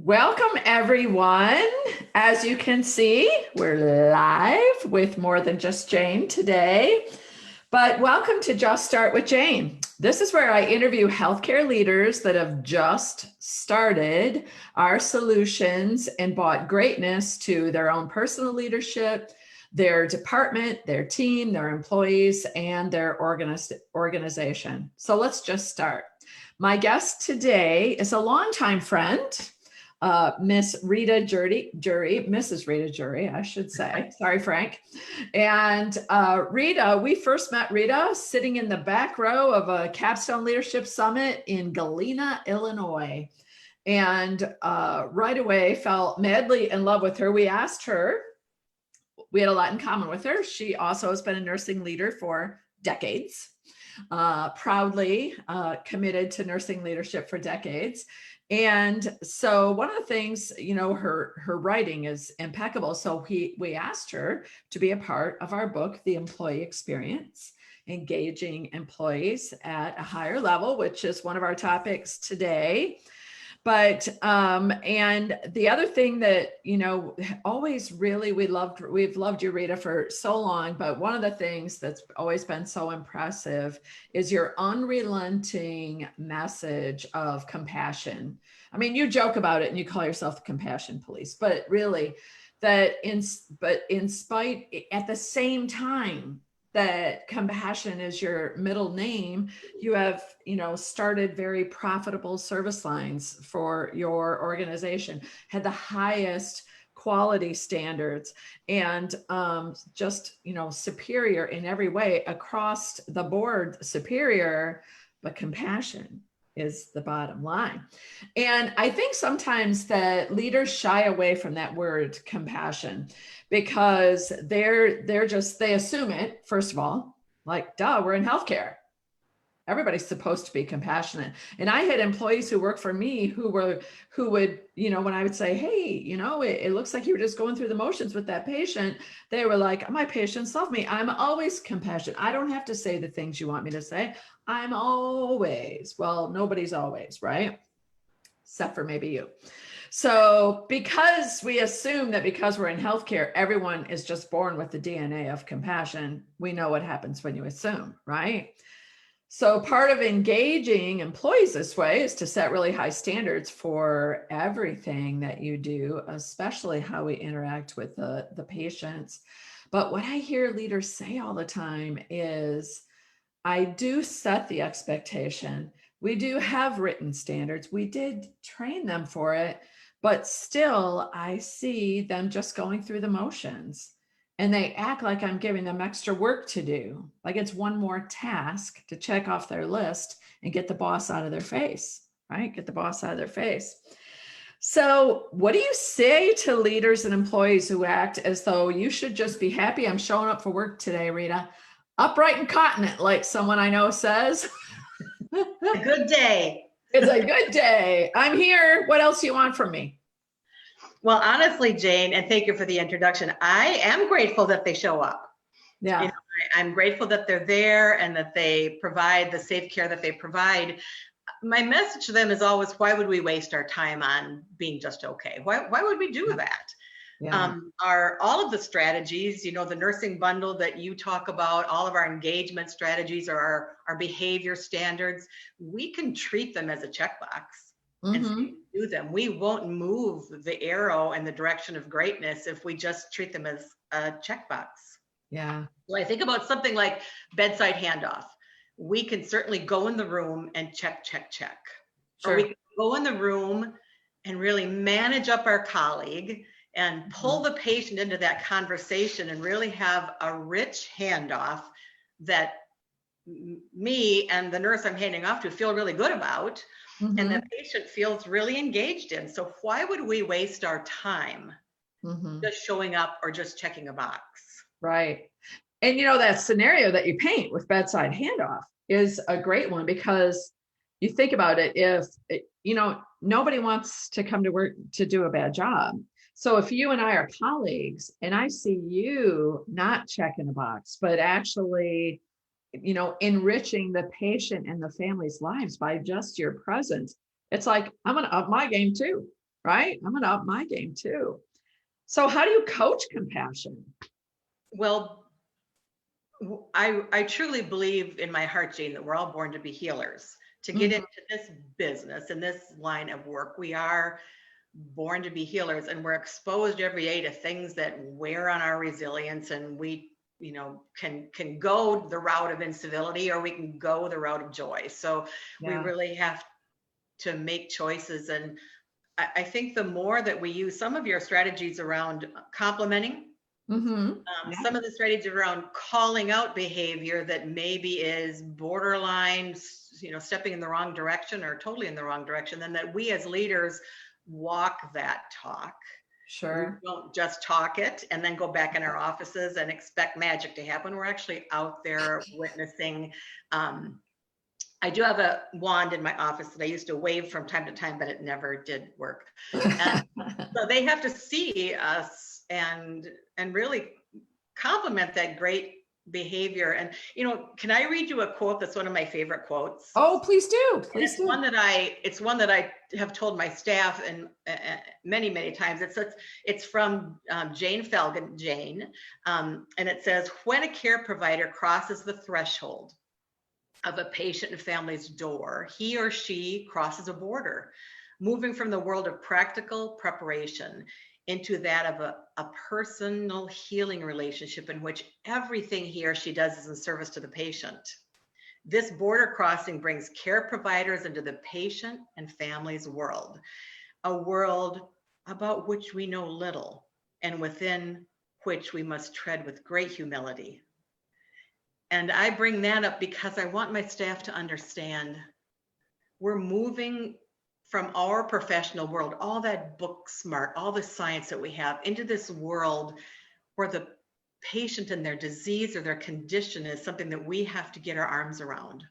Welcome, everyone. As you can see, we're live with more than just Jane today. But welcome to Just Start with Jane. This is where I interview healthcare leaders that have just started our solutions and brought greatness to their own personal leadership, their department, their team, their employees, and their organization. So let's just start. My guest today is a longtime friend, Miss Rita Jury, Mrs. Rita Jury, I should say. Sorry, Frank. And Rita, we first met Rita sitting in the back row of a Capstone Leadership Summit in Galena, Illinois. And right away fell madly in love with her. We asked her, we had a lot in common with her. She also has been a nursing leader for decades, proudly committed to nursing leadership for decades. And so one of the things, her writing is impeccable. So we asked her to be a part of our book, The Employee Experience, Engaging Employees at a Higher Level, which is one of our topics today. But and the other thing that always really we've loved you, Rita, for so long, but one of the things that's always been so impressive is your unrelenting message of compassion. I mean, you joke about it and you call yourself the compassion police, but really at the same time that compassion is your middle name, you have, started very profitable service lines for your organization, had the highest quality standards, and just, superior in every way across the board, superior, but compassion is the bottom line. And I think sometimes that leaders shy away from that word compassion because they assume it, first of all, like, duh, we're in healthcare. Everybody's supposed to be compassionate. And I had employees who worked for me who would, when I would say, hey, it looks like you were just going through the motions with that patient, they were like, my patients love me. I'm always compassionate. I don't have to say the things you want me to say. I'm always, well, nobody's always, right? Except for maybe you. So because we assume that because we're in healthcare, everyone is just born with the DNA of compassion, we know what happens when you assume, right? So part of engaging employees this way is to set really high standards for everything that you do, especially how we interact with the patients. But what I hear leaders say all the time is, I do set the expectation. We do have written standards. We did train them for it, but still I see them just going through the motions. And they act like I'm giving them extra work to do, like it's one more task to check off their list and get the boss out of their face, right? Get the boss out of their face. So what do you say to leaders and employees who act as though you should just be happy I'm showing up for work today, Rita? Upright and continent, like someone I know says. A good day. It's a good day. I'm here. What else do you want from me? Well, honestly, Jane, and thank you for the introduction. I am grateful that they show up. Yeah. I'm grateful that they're there and that they provide the safe care that they provide. My message to them is always, why would we waste our time on being just okay? Why would we do that? Yeah. Are all of the strategies, the nursing bundle that you talk about, all of our engagement strategies or our behavior standards, we can treat them as a checkbox. And do them. We won't move the arrow in the direction of greatness if we just treat them as a checkbox. Yeah. Well, I think about something like bedside handoff. We can certainly go in the room and check. Sure. Or we can go in the room and really manage up our colleague and pull the patient into that conversation and really have a rich handoff that me and the nurse I'm handing off to feel really good about. And the patient feels really engaged in. So why would we waste our time just showing up or just checking a box? Right. And that scenario that you paint with bedside handoff is a great one, because you think about it, if nobody wants to come to work to do a bad job. So if you and I are colleagues and I see you not checking a box, but actually enriching the patient and the family's lives by just your presence, it's like, I'm going to up my game too. right? I'm gonna up my game too. So how do you coach compassion? Well, I truly believe in my heart, Jane, that we're all born to be healers. To get Mhm. into this business and this line of work, we are born to be healers, and we're exposed every day to things that wear on our resilience, and we, can go the route of incivility, or we can go the route of joy. So we Yeah. really have to make choices. And I think the more that we use some of your strategies around complimenting, Yeah. some of the strategies around calling out behavior that maybe is borderline, stepping in the wrong direction or totally in the wrong direction, then that we as leaders walk that talk. We Sure. don't just talk it and then go back in our offices and expect magic to happen. We're actually out there witnessing. I do have a wand in my office that I used to wave from time to time, but it never did work. And so they have to see us and really compliment that great behavior. And can I read you a quote that's one of my favorite quotes? Oh, please do. And Please it's do. one that I have told my staff and many times. It's from Jane Felgen, and it says, "When a care provider crosses the threshold of a patient and family's door, he or she crosses a border, moving from the world of practical preparation into that of a personal healing relationship in which everything he or she does is in service to the patient. This border crossing brings care providers into the patient and family's world, a world about which we know little and within which we must tread with great humility." And I bring that up because I want my staff to understand we're moving from our professional world, all that book smart, all the science that we have, into this world where the patient and their disease or their condition is something that we have to get our arms around.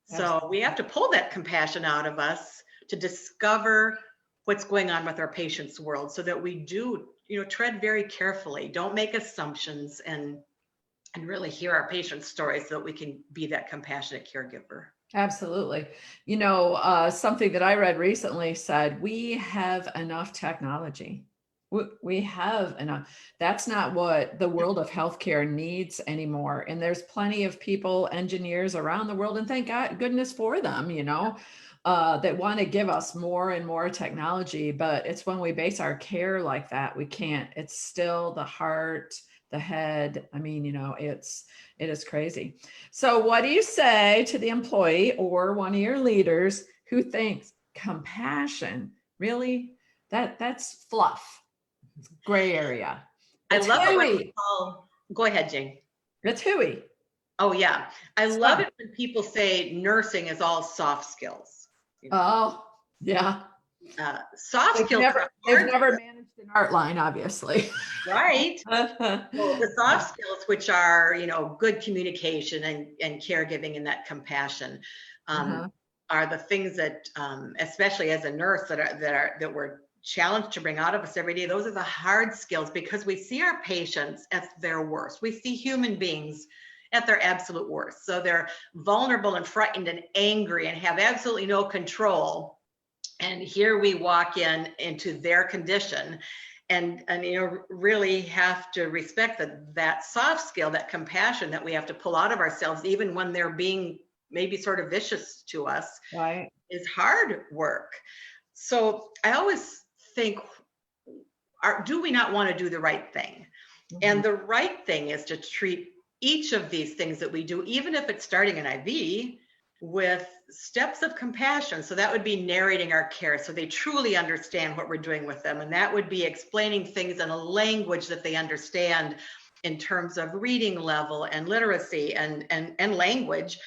So we have to pull that compassion out of us to discover what's going on with our patient's world, so that we do, tread very carefully, don't make assumptions, and really hear our patient's stories so that we can be that compassionate caregiver. Absolutely. Something that I read recently said, we have enough technology. We have enough. That's not what the world of healthcare needs anymore. And there's plenty of people, engineers around the world, and thank God, goodness for them, that want to give us more and more technology. But it's when we base our care like that, we can't. It's still the heart, the head. I mean, it is crazy. So what do you say to the employee or one of your leaders who thinks compassion, really, that's fluff, gray area? I It's love it when hooey. go ahead, Jane. It's hooey. Oh yeah. I It's love fun. it when people say nursing is all soft skills. Oh, yeah. Soft They've skills never are they've hard, never managed an art line, obviously. right? Well, the Yeah. soft skills, which are, good communication and caregiving and that compassion, Uh-huh. are the things that, especially as a nurse, that we're challenged to bring out of us every day. Those are the hard skills, because we see our patients at their worst. We see human beings at their absolute worst. So they're vulnerable and frightened and angry and have absolutely no control. And here we walk into their condition, and really have to respect that soft skill, that compassion that we have to pull out of ourselves, even when they're being maybe sort of vicious to us, Right. is hard work. So I always think, do we not want to do the right thing? And the right thing is to treat each of these things that we do, even if it's starting an IV, with steps of compassion. So that would be narrating our care, so they truly understand what we're doing with them. And that would be explaining things in a language that they understand, in terms of reading level and literacy and language.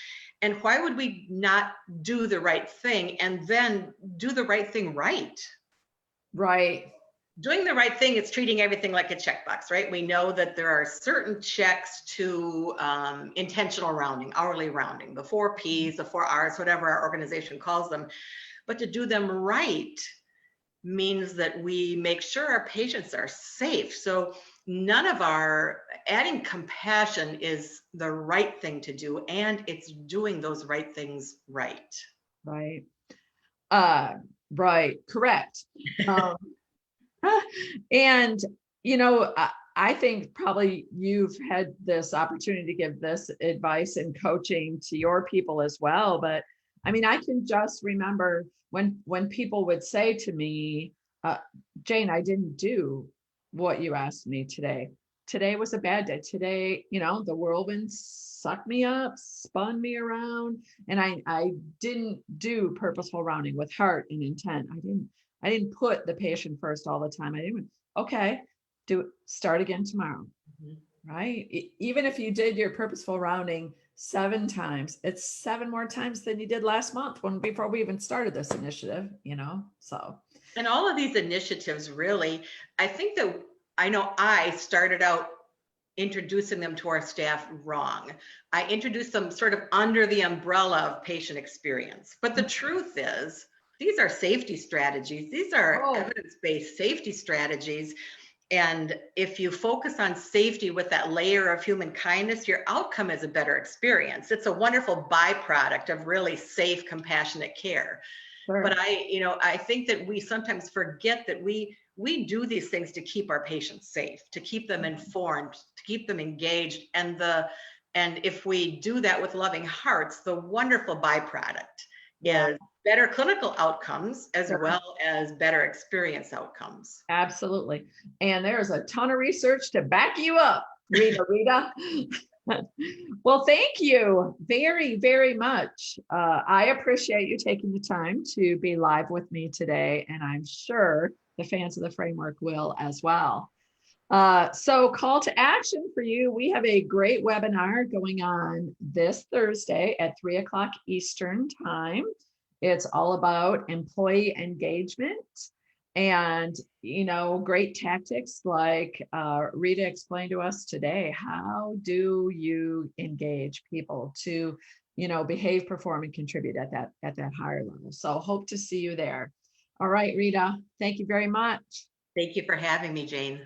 And why would we not do the right thing and then do the right thing right? Right. Doing the right thing is treating everything like a checkbox, right? We know that there are certain checks to intentional rounding, hourly rounding, the 4 Ps, the 4 Rs, whatever our organization calls them. But to do them right means that we make sure our patients are safe. So none of our adding compassion is the right thing to do, and it's doing those right things right. Right. Uh, Right, correct. Um, and, you know, I think probably you've had this opportunity to give this advice and coaching to your people as well. But I mean, I can just remember when people would say to me, uh, Jane, I didn't do what you asked me today. Today was a bad day. Today, you know, the whirlwind sucked me up, spun me around, and I didn't do purposeful rounding with heart and intent. I didn't put the patient first all the time. I didn't, okay, start again tomorrow, Mhm. right? Even if you did your purposeful rounding 7 times, it's 7 more times than you did last month when before we even started this initiative, you know? So, And all of these initiatives really, I think that I know I started out introducing them to our staff wrong. I introduced them sort of under the umbrella of patient experience. But the truth is, these are safety strategies. These are oh, evidence-based safety strategies. And if you focus on safety with that layer of human kindness, your outcome is a better experience. It's a wonderful byproduct of really safe, compassionate care. But sure. I think that we sometimes forget that we do these things to keep our patients safe, to keep them informed, to keep them engaged. And if we do that with loving hearts, the wonderful byproduct Yeah, is better clinical outcomes as sure. well as better experience outcomes. Absolutely. And there's a ton of research to back you up, Rita. Well, thank you very, very much. I appreciate you taking the time to be live with me today, and I'm sure the fans of the framework will as well. So call to action for you. We have a great webinar going on this Thursday at 3 o'clock Eastern time. It's all about employee engagement and, you know, great tactics like Rita explained to us today. How do you engage people to, you know, behave, perform, and contribute at that higher level? So hope to see you there. All right, Rita, thank you very much. Thank you for having me, Jane.